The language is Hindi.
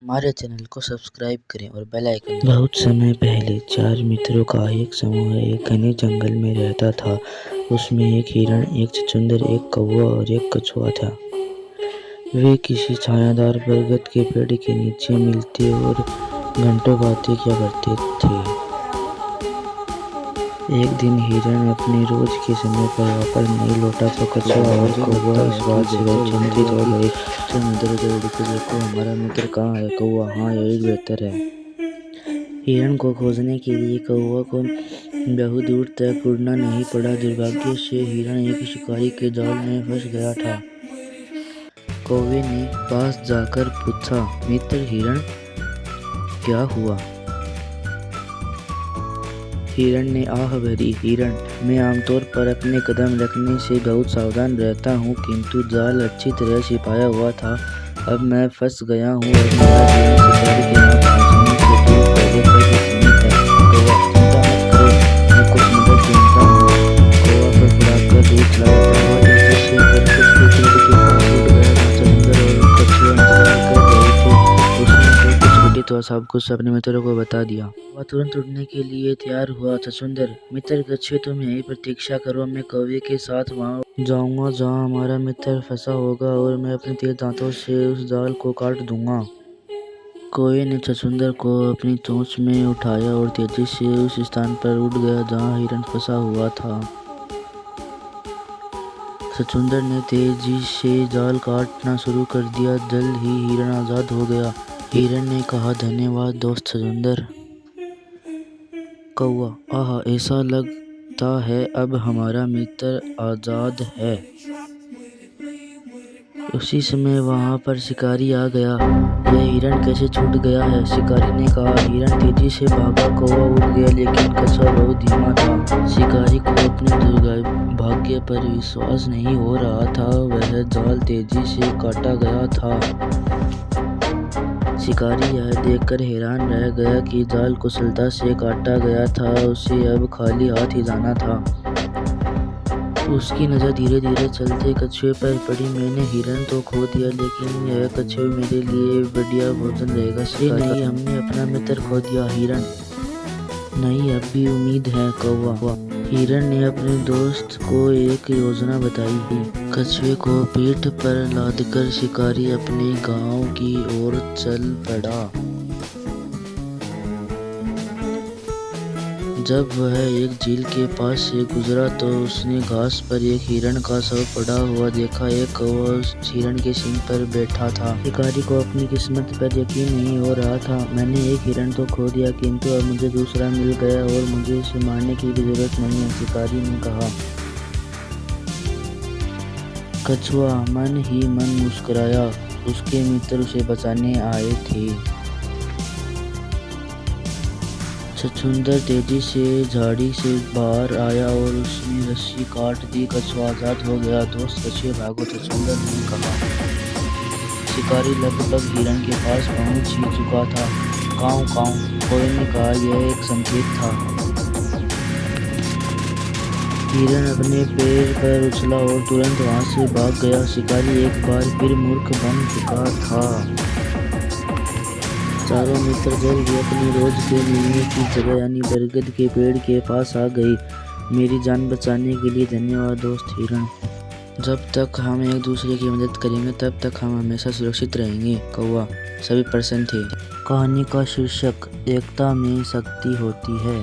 हमारे चैनल को सब्सक्राइब करें और बेल आइकन। बहुत समय पहले 4 मित्रों का एक समूह एक घने जंगल में रहता था। उसमें एक हिरण, एक छछूंदर, एक कौवा और एक कछुआ था। वे किसी छायादार बरगद के पेड़ के नीचे मिलते और घंटों बातें किया करते थे। एक दिन हिरण अपने रोज के समय पर वापस नहीं लौटा तो कछुआ और कौवा इस बात से बहुत चिंतित हो गए। तुम इधर उधर उड़ के देखो, हमारा मित्र कहाँ है? कौवा: हाँ, यही बेहतर है। हिरण को खोजने के लिए कौवा को बहुत दूर तक उड़ना नहीं पड़ा। दुर्भाग्य से हिरण एक शिकारी के जाल में फंस गया था। कौवे ने पास जाकर पूछा, मित्र हिरण, क्या हुआ? हिरण ने आह भरी, हिरण, मैं आमतौर पर अपने कदम रखने से बहुत सावधान रहता हूँ, किंतु जाल अच्छी तरह छिपाया हुआ था। अब मैं फंस गया हूँ और मेरा जीवन शिकारी के यहाँ पहुँचने से दूर पहले तक ही सीमित है। कौवा: चिंता मत करो, मैं कुछ मदद ढूंढता हूँ। कौवा फड़फड़ाकर दूर चला जाता हुआ तेजी से बरगद के पेड़ के पास उड़ गया जहाँ छछूंदर और कछुआ इंतजार कर रहे थे। उसने जो कुछ घटित हुआ सब कुछ अपने मित्रों को बता दिया। कौवा तुरंत उड़ने के लिए तैयार हुआ। छछूंदर: मित्र कछुए, तुम यहीं प्रतीक्षा करो, मैं कौवे के साथ वहां जाऊंगा जहां हमारा मित्र फंसा होगा और मैं अपने तेज दांतों से उस जाल को काट दूंगा। कौवे ने छछूंदर को अपनी चोंच में उठाया और तेजी से उस स्थान पर उड़ गया जहां हिरण फंसा हुआ था। छछूंदर ने तेजी से जाल काटना शुरू कर दिया। जल्द ही हिरण आजाद हो गया। हिरण ने कहा, धन्यवाद दोस्त छछूंदर। कौवा: आह, ऐसा लगता है अब हमारा मित्र आजाद है। उसी समय वहां पर शिकारी आ गया। यह हिरण कैसे छूट गया है? शिकारी ने कहा। हिरण तेजी से भागा, कौवा उड़ गया, लेकिन कछुआ बहुत धीमा था। शिकारी को अपने दुर्भाग्य पर विश्वास नहीं हो रहा था। वह जाल तेजी से काटा गया था। शिकारी यह देखकर हैरान रह गया कि जाल कुशलता से काटा गया था। उसे अब खाली हाथ ही जाना था। उसकी नजर धीरे धीरे चलते कछुए पर पड़ी। मैंने हिरण तो खो दिया, लेकिन यह कछुआ मेरे लिए बढ़िया भोजन रहेगा। नहीं, हमने अपना मित्र खो दिया। हिरण: नहीं, अब भी उम्मीद है। कौवा: हिरण ने अपने दोस्त को एक योजना बताई। कछुए को पीठ पर लादकर शिकारी अपने गांव की ओर चल पड़ा। जब वह एक झील के पास से गुजरा तो उसने घास पर एक हिरण का शव पड़ा हुआ देखा। एक कौवा उस हिरण के सींग पर बैठा था। शिकारी को अपनी किस्मत पर यकीन नहीं हो रहा था। मैंने एक हिरण तो खो दिया, किंतु अब मुझे दूसरा मिल गया और मुझे इसे मारने की भी जरूरत नहीं है, शिकारी ने कहा। कछुआ मन ही मन मुस्कुराया। उसके मित्र उसे बचाने आए थे। छछूंदर तेजी से झाड़ी से बाहर आया और उसने रस्सी काट दी। कछुआ आजाद हो गया। दोस्त कछुए भागो, छछूंदर ने कहा। शिकारी लगभग हिरण के पास पहुंच ही चुका था। काऊ काऊ, कौवे ने कहा। यह एक संकेत था। हिरण अपने पैर पर उछला और तुरंत वहां से भाग गया। शिकारी एक बार फिर मूर्ख बन चुका था। चारों मित्र जल्द ही अपनी रोज के मिलने की जगह यानी बरगद के पेड़ के पास आ गए। मेरी जान बचाने के लिए धन्यवाद दोस्त हिरण। जब तक हम एक दूसरे की मदद करेंगे तब तक हम हमेशा सुरक्षित रहेंगे। कौवा: सभी प्रसन्न थे। कहानी का शीर्षक: एकता में शक्ति होती है।